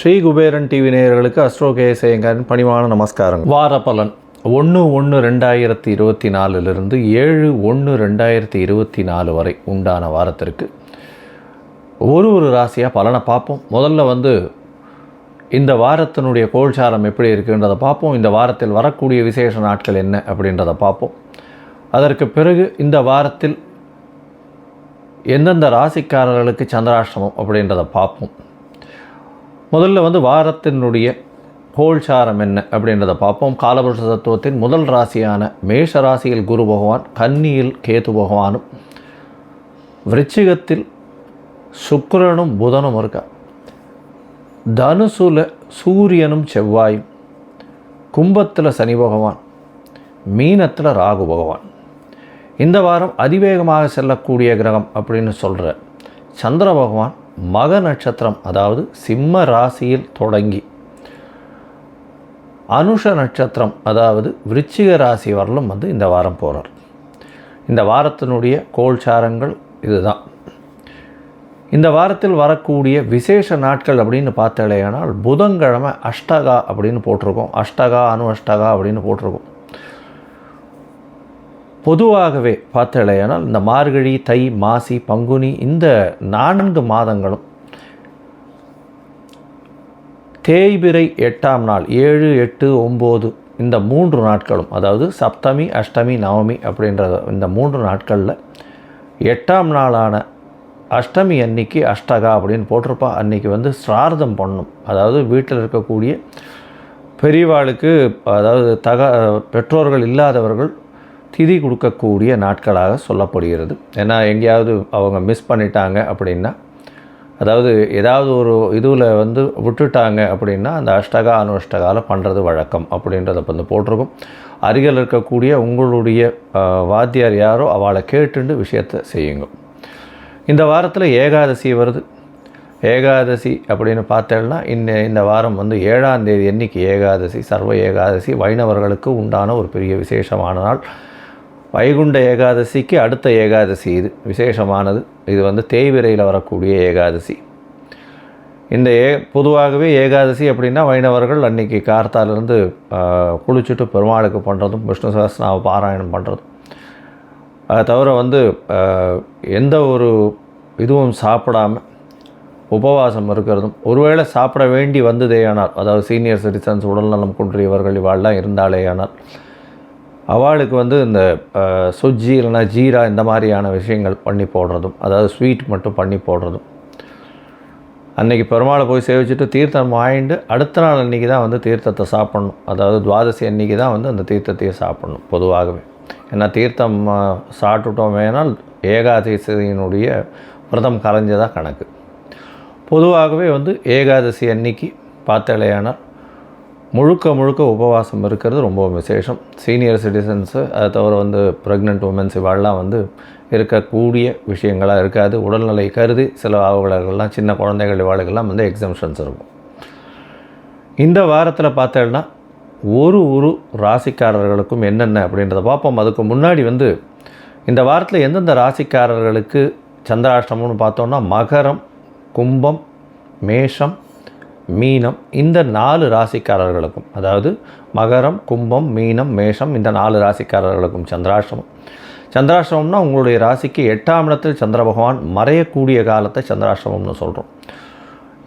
Sri Kuberan TV நேயர்களுக்கு astro KS ஐயங்காரின் பணிவான நமஸ்காரம். வார பலன் 1/1/2024 7/1/2024 வரை உண்டான வாரத்திற்கு ஒரு ராசியாக பலனை பார்ப்போம். முதல்ல இந்த வாரத்தினுடைய கோல்சாரம் எப்படி இருக்குன்றதை பார்ப்போம். இந்த வாரத்தில் வரக்கூடிய விசேஷ நாட்கள் என்ன அப்படின்றத பார்ப்போம். அதற்கு பிறகு இந்த வாரத்தில் எந்தெந்த ராசிக்காரர்களுக்கு சந்திராஷ்டமம் அப்படின்றத பார்ப்போம். முதல்ல வாரத்தினுடைய கோல்சாரம் என்ன அப்படின்றத பார்ப்போம். காலபுருஷ தத்துவத்தின் முதல் ராசியான மேஷ ராசியில் குரு பகவான், கன்னியில் கேது பகவானும், விருச்சிகத்தில் சுக்கிரனும் புதனும் இருக்கா, தனுசுல சூரியனும் செவ்வாயும், கும்பத்தில் சனி பகவான், மீனத்தில் ராகு பகவான். இந்த வாரம் அதிவேகமாக செல்லக்கூடிய கிரகம் அப்படின்னு சொல்கிற சந்திர பகவான் மக நட்சத்திரம், அதாவது சிம்ம ராசியில் தொடங்கி அனுஷ நட்சத்திரம், அதாவது விருச்சிக ராசி வரலும் இந்த வாரம் போகிறார். இந்த வாரத்தினுடைய கோல்சாரங்கள் இதுதான். இந்த வாரத்தில் வரக்கூடிய விசேஷ நாட்கள் அப்படின்னு பார்த்தாலேயானால் புதன்கிழமை அஷ்டகா அப்படின்னு போட்டிருக்கோம். அஷ்டகா அணு அஷ்டகா அப்படின்னு போட்டிருக்கோம். பொதுவாகவே பார்த்தாலேயானால் இந்த மார்கழி, தை, மாசி, பங்குனி இந்த 4 மாதங்களும் தேய்பிறை 8ஆம் நாள் 7, 8, 9 இந்த 3 நாட்களும், அதாவது சப்தமி, அஷ்டமி, நவமி அப்படின்ற இந்த 3 நாட்களில் 8ஆம் நாளான அஷ்டமி அன்னைக்கு அஷ்டகா அப்படின்னு போட்டிருப்பா. அன்றைக்கி ஸ்ரார்த்தம் பண்ணணும். அதாவது வீட்டில் இருக்கக்கூடிய பெரியவாளுக்கு, அதாவது பெற்றோர்கள் இல்லாதவர்கள் திதி கொடுக்கக்கூடிய நாட்களாக சொல்லப்படுகிறது. ஏன்னா எங்கேயாவது அவங்க மிஸ் பண்ணிட்டாங்க அப்படின்னா, அதாவது ஏதாவது ஒரு இதுவில் விட்டுட்டாங்க அப்படின்னா அந்த அஷ்டகா அணு அஷ்டகாவில் பண்ணுறது வழக்கம் அப்படின்றத போட்டிருக்கும். அருகில் இருக்கக்கூடிய உங்களுடைய வாத்தியார் யாரோ அவளை கேட்டுண்டு விஷயத்தை செய்யுங்க. இந்த வாரத்தில் ஏகாதசி வருது. ஏகாதசி அப்படின்னு பார்த்தேன்னா இந்த வாரம் 7ஆம் தேதி அன்னைக்கு ஏகாதசி, சர்வ ஏகாதசி வைணவர்களுக்கு உண்டான ஒரு பெரிய விசேஷமான நாள். வைகுண்ட ஏகாதசிக்கு அடுத்த ஏகாதசி இது விசேஷமானது. இது தேய்பிறையில் வரக்கூடிய ஏகாதசி. இந்த பொதுவாகவே ஏகாதசி அப்படின்னா வைணவர்கள் அன்றைக்கி கார்த்தாலேருந்து குளிச்சுட்டு பெருமாளுக்கு பண்ணுறதும், விஷ்ணு சஹஸ்ரநாம பாராயணம் பண்ணுறதும், அதை தவிர எந்த ஒரு இதுவும் சாப்பிடாமல் உபவாசம் இருக்கிறதும், ஒருவேளை சாப்பிட வேண்டி வந்ததேயானால், அதாவது சீனியர் சிட்டிசன்ஸ், உடல்நலம் குன்றியவர்கள் இவாள்லாம் இருந்தாலேயானால் அவளுக்கு இந்த சுஜ்ஜி இல்லைனா ஜீரா இந்த மாதிரியான விஷயங்கள் பண்ணி போடுறதும், அதாவது ஸ்வீட் மட்டும் பண்ணி போடுறதும், அன்றைக்கி பெருமாளை போய் சேவிச்சுட்டு தீர்த்தம் வாங்கிட்டு அடுத்த நாள் அன்றைக்கி தான் தீர்த்தத்தை சாப்பிட்ணும். அதாவது துவாதசி அன்றைக்கி தான் அந்த தீர்த்தத்தையே சாப்பிட்ணும் பொதுவாகவே. ஏன்னா தீர்த்தம் சாப்பிட்டுட்டோம் வேணால் ஏகாதசியினுடைய விரதம் கலைஞ்சதாக கணக்கு. பொதுவாகவே ஏகாதசி அன்னைக்கு பார்த்தாலேயானால் முழுக்க உபவாசம் இருக்கிறது ரொம்ப விசேஷம். சீனியர் சிட்டிசன்ஸு, அதை தவிர ப்ரெக்னென்ட் உமன்ஸ் இவாள்லாம் இருக்கக்கூடிய விஷயங்களாக இருக்காது. உடல்நிலை கருதி சில அவர்களெல்லாம், சின்ன குழந்தைகள் இவாளுகள்லாம் எக்ஸம்ஷன்ஸ் இருக்கும். இந்த வாரத்தில் பார்த்தேன்னா ஒரு ராசிக்காரர்களுக்கும் என்னென்ன அப்படின்றத பார்ப்போம். அதுக்கு முன்னாடி இந்த வாரத்தில் எந்தெந்த ராசிக்காரர்களுக்கு சந்திராஷ்டமம்னு பார்த்தோன்னா மகரம், கும்பம், மேஷம், மீனம் இந்த 4 ராசிக்காரர்களுக்கும், அதாவது மகரம், கும்பம், மீனம், மேஷம் இந்த 4 ராசிக்காரர்களுக்கும் சந்திராஷ்டமம். சந்திராஷ்டமம்னா உங்களுடைய ராசிக்கு 8ஆம் இடத்தில் சந்திர பகவான் மறையக்கூடிய காலத்தை சந்திராஷ்டமம்னு சொல்கிறோம்.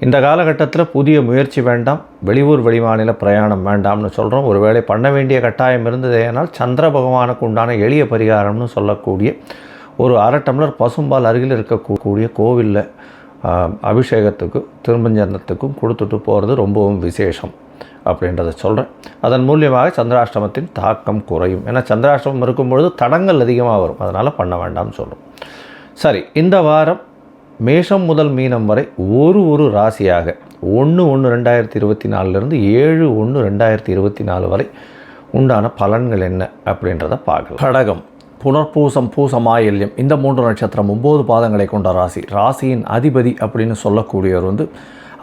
இந்த காலகட்டத்தில் புதிய முயற்சி வேண்டாம், வெளியூர் வெளிமாநில பிரயாணம் வேண்டாம்னு சொல்கிறோம். ஒருவேளை பண்ண வேண்டிய கட்டாயம் இருந்ததேனால் சந்திர பகவானுக்கு உண்டான எளிய பரிகாரம்னு சொல்லக்கூடிய ஒரு 1/2 டம்ளர் பசும்பால் அருகில் இருக்கக்கூடிய கோவிலில் அபிஷேகத்துக்கும் திருமஞ்சனத்துக்கும் கொடுத்துட்டு போகிறது ரொம்பவும் விசேஷம் அப்படின்றத சொல்கிறேன். அதன் மூலியமாக சந்திராஷ்டமத்தின் தாக்கம் குறையும். ஏன்னா சந்திராஷ்டமம் இருக்கும்பொழுது தடங்கள் அதிகமாக வரும், அதனால் பண்ண வேண்டாம்னு சொல்கிறோம். சரி, இந்த வாரம் மேஷம் முதல் மீனம் வரை ஒரு ராசியாக 1/1/2024 7/1/2024 வரை உண்டான பலன்கள் என்ன அப்படின்றத பார்க்கலாம். கடகம், புனர்பூசம், பூசமாயில்யம் இந்த 3 நட்சத்திரம் 9 பாதங்களை கொண்ட ராசி. ராசியின் அதிபதி அப்படின்னு சொல்லக்கூடியவர்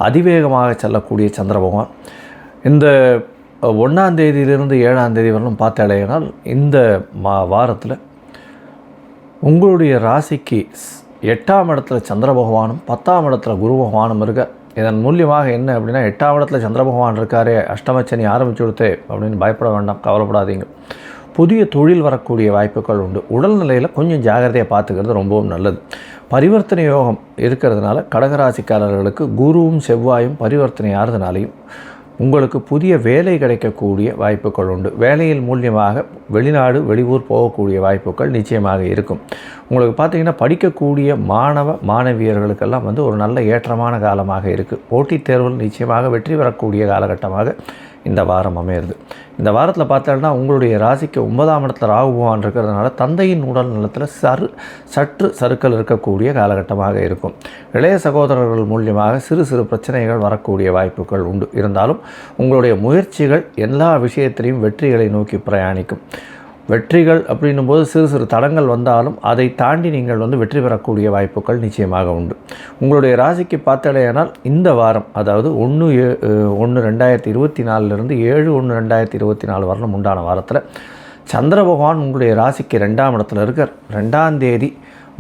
அதிவேகமாக செல்லக்கூடிய சந்திர பகவான். இந்த 1ஆம் தேதியிலிருந்து 7ஆம் தேதி வரலும் பார்த்தாலேனால் இந்த வாரத்தில் உங்களுடைய ராசிக்கு 8ஆம் இடத்துல சந்திர பகவானும் 10ஆம் இடத்துல குரு பகவானும் இருக்க. இதன் மூலியமாக என்ன அப்படின்னா, 8ஆம் இடத்துல சந்திர பகவான் இருக்காரே, அஷ்டமச்சனி ஆரம்பிச்சு கொடுத்தே அப்படின்னு பயப்பட வேண்டாம், கவலைப்படாதீங்க. புதிய தொழில் வரக்கூடிய வாய்ப்புகள் உண்டு. உடல்நிலையில் கொஞ்சம் ஜாகிரதையாக பார்த்துக்கிறது ரொம்பவும் நல்லது. பரிவர்த்தனை யோகம் இருக்கிறதுனால கடகராசிக்காரர்களுக்கு குருவும் செவ்வாயும் பரிவர்த்தனை ஆகிறதுனாலையும் உங்களுக்கு புதிய வேலை கிடைக்கக்கூடிய வாய்ப்புகள் உண்டு. வேலையில் மூலியமாக வெளிநாடு வெளியூர் போகக்கூடிய வாய்ப்புகள் நிச்சயமாக இருக்கும். உங்களுக்கு பார்த்திங்கன்னா படிக்கக்கூடிய மாணவியர்களுக்கெல்லாம் ஒரு நல்ல ஏற்றமான காலமாக இருக்குது. போட்டித் தேர்வில் நிச்சயமாக வெற்றி பெறக்கூடிய காலகட்டமாக இந்த வாரம் அமையிறது. இந்த வாரத்தில் பார்த்தோம்னா உங்களுடைய ராசிக்கு 9ஆம் இடத்துல ராகு பகவான் இருக்கிறதுனால தந்தையின் உடல் நலத்தில் சற்று சறுக்கல் இருக்கக்கூடிய காலகட்டமாக இருக்கும். இளைய சகோதரர்கள் மூலியமாக சிறு சிறு பிரச்சனைகள் வரக்கூடிய வாய்ப்புகள் உண்டு. இருந்தாலும் உங்களுடைய முயற்சிகள் எல்லா விஷயத்திலையும் வெற்றிகளை நோக்கி பிரயாணிக்கும். வெற்றிகள் அப்படின்னும் போது சிறு சிறு தடங்கள் வந்தாலும் அதை தாண்டி நீங்கள் வெற்றி பெறக்கூடிய வாய்ப்புகள் நிச்சயமாக உண்டு. உங்களுடைய ராசிக்கு பார்த்தடையானால் இந்த வாரம், அதாவது 1/1/2024 7/1/2024 வரலும் உண்டான வாரத்தில் சந்திர பகவான் உங்களுடைய ராசிக்கு 2ஆம் இடத்துல இருக்கார். 2ஆம் தேதி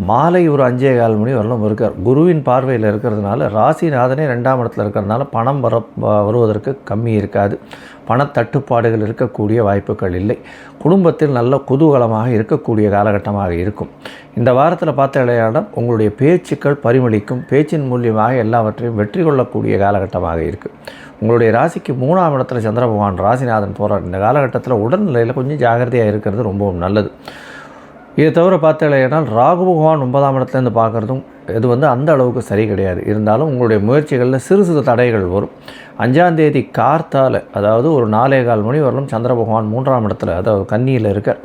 மாலை ஒரு 5:15 மணி வரலும் இருக்கார். குருவின் பார்வையில் இருக்கிறதுனால ராசிநாதனே 2ஆம் இடத்துல இருக்கிறதுனால பணம் வருவதற்கு கம்மி இருக்காது. பணத்தட்டுப்பாடுகள் இருக்கக்கூடிய வாய்ப்புகள் இல்லை. குடும்பத்தில் நல்ல குதூகலமாக இருக்கக்கூடிய காலகட்டமாக இருக்கும். இந்த வாரத்தில் பார்த்த உங்களுடைய பேச்சுக்கள் பரிமளிக்கும். பேச்சின் மூலியமாக எல்லாவற்றையும் வெற்றி கொள்ளக்கூடிய காலகட்டமாக இருக்குது. உங்களுடைய ராசிக்கு 3ஆம் இடத்துல சந்திர பகவான் ராசிநாதன் போகிறார். இந்த காலகட்டத்தில் உடல்நிலையில் கொஞ்சம் ஜாகிரதையாக இருக்கிறது ரொம்பவும் நல்லது. இதை தவிர பார்த்தீங்கன்னா ராகு பகவான் 9ஆம் இடத்துலேருந்து பார்க்குறதும் இது அந்த அளவுக்கு சரி கிடையாது. இருந்தாலும் உங்களுடைய முயற்சிகளில் சிறு சிறு தடைகள் வரும். 5ஆம் தேதி கார்த்தால, அதாவது ஒரு 4:15 மணி வரலும் சந்திர பகவான் 3ஆம் இடத்துல, அதாவது கன்னியில் இருக்கார்.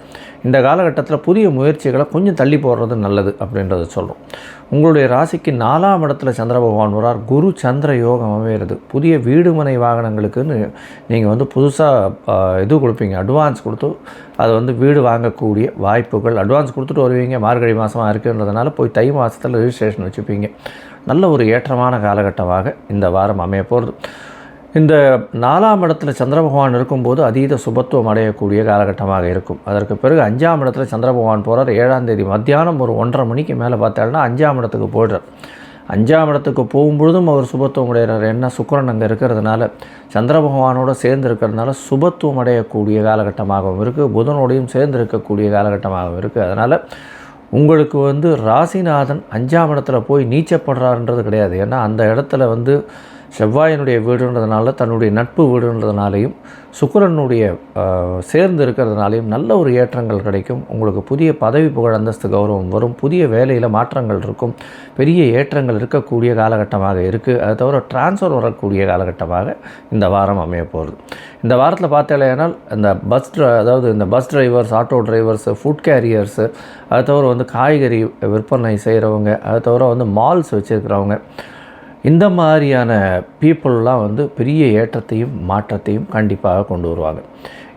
இந்த காலகட்டத்தில் புதிய முயற்சிகளை கொஞ்சம் தள்ளி போடுறது நல்லது அப்படின்றத சொல்லும். உங்களுடைய ராசிக்கு 4ஆம் இடத்துல சந்திர பகவான் வரார். குரு சந்திர யோகம் அமைகிறது. புதிய வீடு மனை வாகனங்களுக்குன்னு நீங்கள் புதுசாக இது கொடுப்பீங்க, அட்வான்ஸ் கொடுத்து அதை வீடு வாங்கக்கூடிய வாய்ப்புகள். அட்வான்ஸ் கொடுத்துட்டு வருவீங்க. மார்கழி மாதமாக இருக்குன்றதுனால போய் தை மாதத்தில் ரிஜிஸ்ட்ரேஷன் வச்சுப்பீங்க. நல்ல ஒரு ஏற்றமான காலகட்டமாக இந்த வாரம் அமைய போகிறது. இந்த 4ஆம் இடத்துல சந்திர பகவான் இருக்கும்போது அதீத சுபத்துவம் அடையக்கூடிய காலகட்டமாக இருக்கும். அதற்கு பிறகு 5ஆம் இடத்துல சந்திர பகவான் போகிறார். 7ஆம் தேதி மத்தியானம் ஒரு 1:30 மணிக்கு மேலே பார்த்தாருன்னா 5ஆம் இடத்துக்கு போய்டுறார். 5ஆம் இடத்துக்கு போகும்பொழுதும் அவர் சுபத்துவம் அடைகிறார். என்ன, சுக்கிரன் அங்கே இருக்கிறதுனால, சந்திர பகவானோடு சேர்ந்து இருக்கிறதுனால சுபத்துவம் அடையக்கூடிய காலகட்டமாகவும் இருக்குது. புதனோடையும் சேர்ந்து இருக்கக்கூடிய காலகட்டமாகவும் இருக்குது. அதனால் உங்களுக்கு ராசிநாதன் 5ஆம் இடத்துல போய் நீச்சப்படுறாருன்றது கிடையாது. ஏன்னா அந்த இடத்துல செவ்வாயினுடைய வீடுன்றதுனால, தன்னுடைய நட்பு வீடுன்றதுனாலையும் சுக்கிரனுடைய சேர்ந்து இருக்கிறதுனாலையும் நல்ல ஒரு ஏற்றங்கள் கிடைக்கும். உங்களுக்கு புதிய பதவி புகழ் அந்தஸ்து கௌரவம் வரும். புதிய வேலையில் மாற்றங்கள் இருக்கும். பெரிய ஏற்றங்கள் இருக்கக்கூடிய காலகட்டமாக இருக்குது. அதை தவிர டிரான்ஸ்ஃபர் வரக்கூடிய காலகட்டமாக இந்த வாரம் அமைய போகிறது. இந்த வாரத்தில் பார்த்தேனால் இந்த bus drivers, auto drivers, food carriers, அதை தவிர காய்கறி விற்பனை செய்கிறவங்க, அதை தவிர மால்ஸ் வச்சுருக்கிறவங்க, இந்த மாதிரியான பீப்புளெலாம் பெரிய ஏற்றத்தையும் மாற்றத்தையும் கண்டிப்பாக கொண்டு வருவாங்க.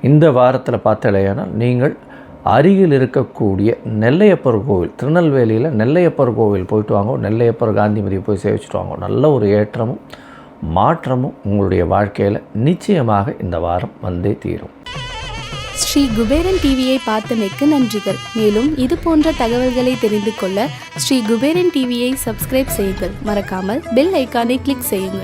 இந்த வாரத்தில் பார்த்தலையானா நீங்கள் அருகில் இருக்கக்கூடிய நெல்லையப்பர் கோவில், திருநெல்வேலியில் நெல்லையப்பர் கோவில் போயிட்டு வாங்க. நெல்லையப்பர் காந்திமதியை போய் சேவிச்சுட்டு வாங்க. நல்ல ஒரு ஏற்றமும் மாற்றமும் உங்களுடைய வாழ்க்கையில் நிச்சயமாக இந்த வாரம் வந்தே தீரும். ஸ்ரீ குபேரன் டிவியை பார்த்தமைக்கு நன்றிகள். மேலும் இது போன்ற தகவல்களை தெரிந்து கொள்ள ஸ்ரீ குபேரன் டிவியை சப்ஸ்கிரைப் செய்யுங்கள். மறக்காமல் பெல் ஐக்கானை கிளிக் செய்யுங்கள்.